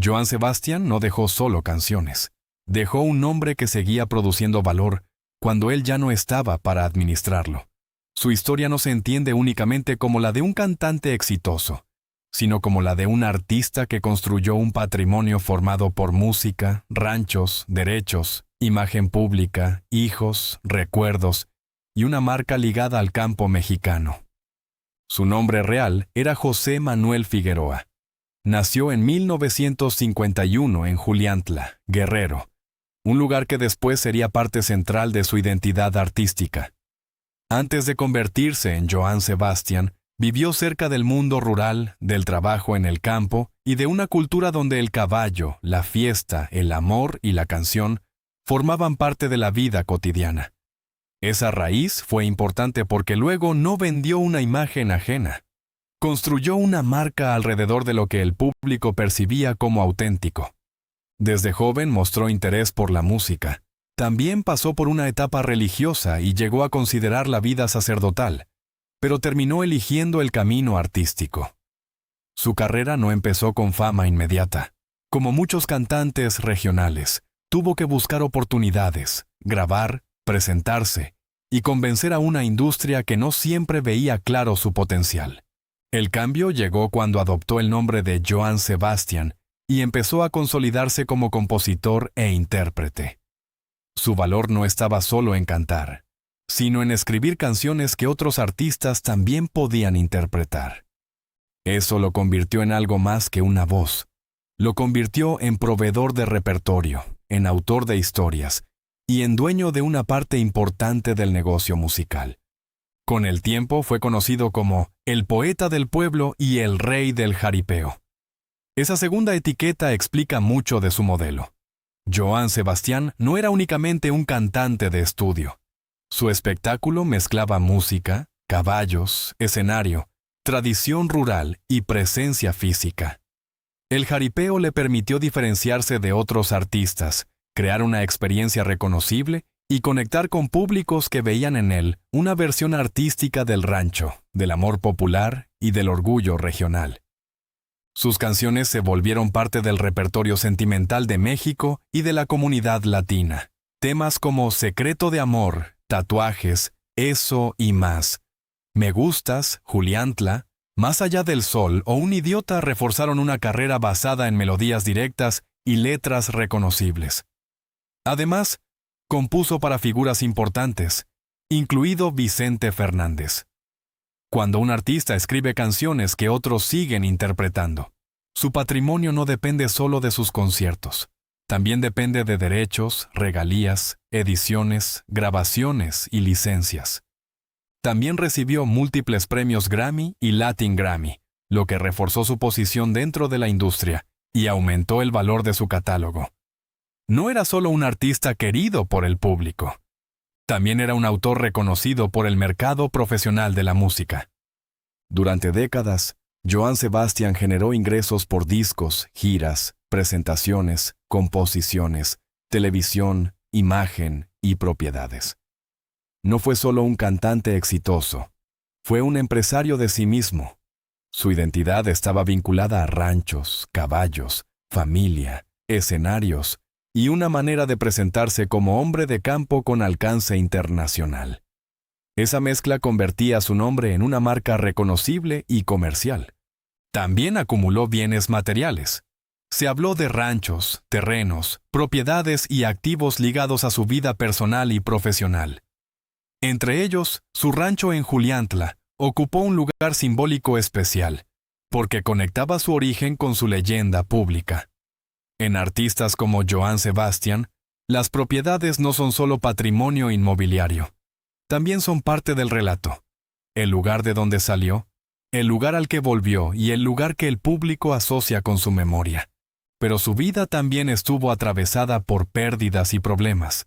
Johann Sebastian no dejó solo canciones. Dejó un nombre que seguía produciendo valor cuando él ya no estaba para administrarlo. Su historia no se entiende únicamente como la de un cantante exitoso, sino como la de un artista que construyó un patrimonio formado por música, ranchos, derechos, imagen pública, hijos, recuerdos y una marca ligada al campo mexicano. Su nombre real era José Manuel Figueroa. Nació en 1951 en Juliantla, Guerrero, un lugar que después sería parte central de su identidad artística. Antes de convertirse en Johann Sebastian, vivió cerca del mundo rural, del trabajo en el campo y de una cultura donde el caballo, la fiesta, el amor y la canción formaban parte de la vida cotidiana. Esa raíz fue importante porque luego no vendió una imagen ajena. Construyó una marca alrededor de lo que el público percibía como auténtico. Desde joven mostró interés por la música. También pasó por una etapa religiosa y llegó a considerar la vida sacerdotal, pero terminó eligiendo el camino artístico. Su carrera no empezó con fama inmediata. Como muchos cantantes regionales, tuvo que buscar oportunidades, grabar, presentarse y convencer a una industria que no siempre veía claro su potencial. El cambio llegó cuando adoptó el nombre de Johann Sebastian y empezó a consolidarse como compositor e intérprete. Su valor no estaba solo en cantar, sino en escribir canciones que otros artistas también podían interpretar. Eso lo convirtió en algo más que una voz. Lo convirtió en proveedor de repertorio, en autor de historias y en dueño de una parte importante del negocio musical. Con el tiempo fue conocido como el poeta del pueblo y el rey del jaripeo. Esa segunda etiqueta explica mucho de su modelo. Johann Sebastian no era únicamente un cantante de estudio. Su espectáculo mezclaba música, caballos, escenario, tradición rural y presencia física. El jaripeo le permitió diferenciarse de otros artistas, crear una experiencia reconocible y conectar con públicos que veían en él una versión artística del rancho, del amor popular y del orgullo regional. Sus canciones se volvieron parte del repertorio sentimental de México y de la comunidad latina. Temas como Secreto de Amor, Tatuajes, Eso y Más, Me Gustas, Juliantla, Más Allá del Sol o Un Idiota reforzaron una carrera basada en melodías directas y letras reconocibles. Además, compuso para figuras importantes, incluido Vicente Fernández. Cuando un artista escribe canciones que otros siguen interpretando, su patrimonio no depende solo de sus conciertos. También depende de derechos, regalías, ediciones, grabaciones y licencias. También recibió múltiples premios Grammy y Latin Grammy, lo que reforzó su posición dentro de la industria y aumentó el valor de su catálogo. No era solo un artista querido por el público. También era un autor reconocido por el mercado profesional de la música. Durante décadas, Johann Sebastian generó ingresos por discos, giras, presentaciones, composiciones, televisión, imagen y propiedades. No fue solo un cantante exitoso, fue un empresario de sí mismo. Su identidad estaba vinculada a ranchos, caballos, familia, escenarios y una manera de presentarse como hombre de campo con alcance internacional. Esa mezcla convertía su nombre en una marca reconocible y comercial. También acumuló bienes materiales. Se habló de ranchos, terrenos, propiedades y activos ligados a su vida personal y profesional. Entre ellos, su rancho en Juliantla ocupó un lugar simbólico especial, porque conectaba su origen con su leyenda pública. En artistas como Johann Sebastian, las propiedades no son solo patrimonio inmobiliario, también son parte del relato, el lugar de donde salió, el lugar al que volvió y el lugar que el público asocia con su memoria. Pero su vida también estuvo atravesada por pérdidas y problemas.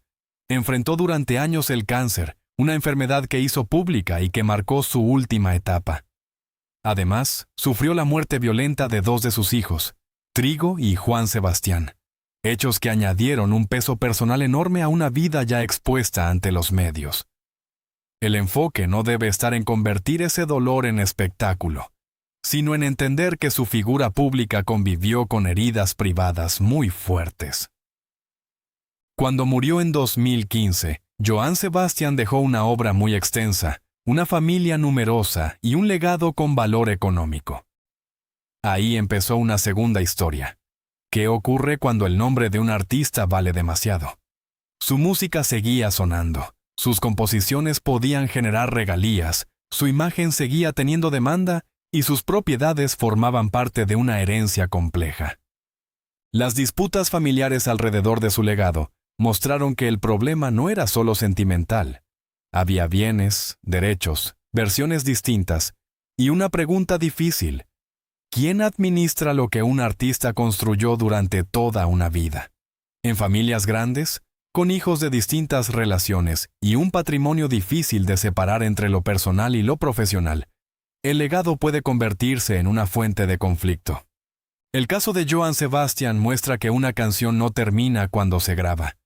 Enfrentó durante años el cáncer, una enfermedad que hizo pública y que marcó su última etapa. Además, sufrió la muerte violenta de dos de sus hijos, Trigo y Juan Sebastián, hechos que añadieron un peso personal enorme a una vida ya expuesta ante los medios. El enfoque no debe estar en convertir ese dolor en espectáculo, sino en entender que su figura pública convivió con heridas privadas muy fuertes. Cuando murió en 2015, Johann Sebastian dejó una obra muy extensa, una familia numerosa y un legado con valor económico. Ahí empezó una segunda historia. ¿Qué ocurre cuando el nombre de un artista vale demasiado? Su música seguía sonando, sus composiciones podían generar regalías, su imagen seguía teniendo demanda y sus propiedades formaban parte de una herencia compleja. Las disputas familiares alrededor de su legado mostraron que el problema no era solo sentimental. Había bienes, derechos, versiones distintas y una pregunta difícil. ¿Quién administra lo que un artista construyó durante toda una vida? En familias grandes, con hijos de distintas relaciones y un patrimonio difícil de separar entre lo personal y lo profesional, el legado puede convertirse en una fuente de conflicto. El caso de Johann Sebastian muestra que una canción no termina cuando se graba.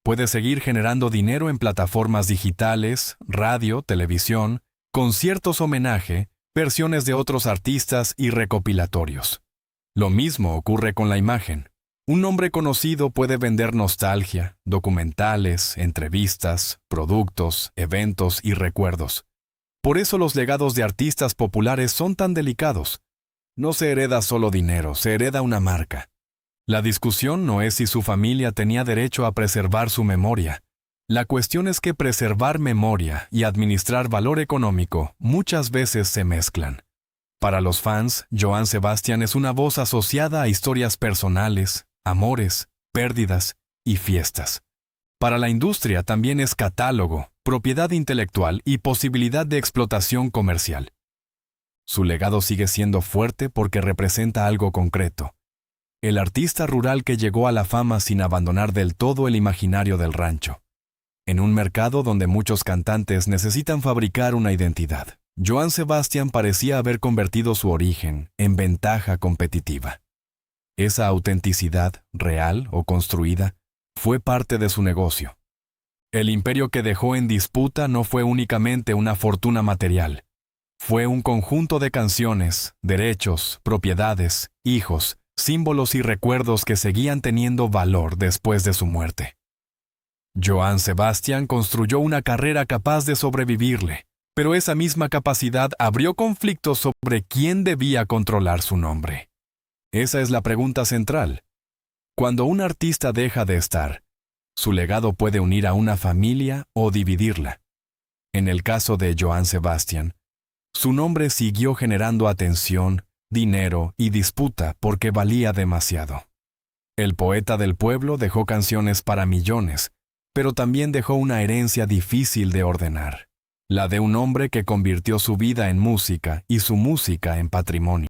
Puede seguir generando dinero en plataformas digitales, radio, televisión, conciertos homenaje, versiones de otros artistas y recopilatorios. Lo mismo ocurre con la imagen. Un nombre conocido puede vender nostalgia, documentales, entrevistas, productos, eventos y recuerdos. Por eso los legados de artistas populares son tan delicados. No se hereda solo dinero, se hereda una marca. La discusión no es si su familia tenía derecho a preservar su memoria. La cuestión es que preservar memoria y administrar valor económico muchas veces se mezclan. Para los fans, Johann Sebastian es una voz asociada a historias personales, amores, pérdidas y fiestas. Para la industria también es catálogo, propiedad intelectual y posibilidad de explotación comercial. Su legado sigue siendo fuerte porque representa algo concreto. El artista rural que llegó a la fama sin abandonar del todo el imaginario del rancho. En un mercado donde muchos cantantes necesitan fabricar una identidad, Johann Sebastian parecía haber convertido su origen en ventaja competitiva. Esa autenticidad, real o construida, fue parte de su negocio. El imperio que dejó en disputa no fue únicamente una fortuna material. Fue un conjunto de canciones, derechos, propiedades, hijos, símbolos y recuerdos que seguían teniendo valor después de su muerte. Johann Sebastian construyó una carrera capaz de sobrevivirle, pero esa misma capacidad abrió conflictos sobre quién debía controlar su nombre. Esa es la pregunta central. Cuando un artista deja de estar, su legado puede unir a una familia o dividirla. En el caso de Johann Sebastian, su nombre siguió generando atención, dinero y disputa porque valía demasiado. El poeta del pueblo dejó canciones para millones, pero también dejó una herencia difícil de ordenar, la de un hombre que convirtió su vida en música y su música en patrimonio.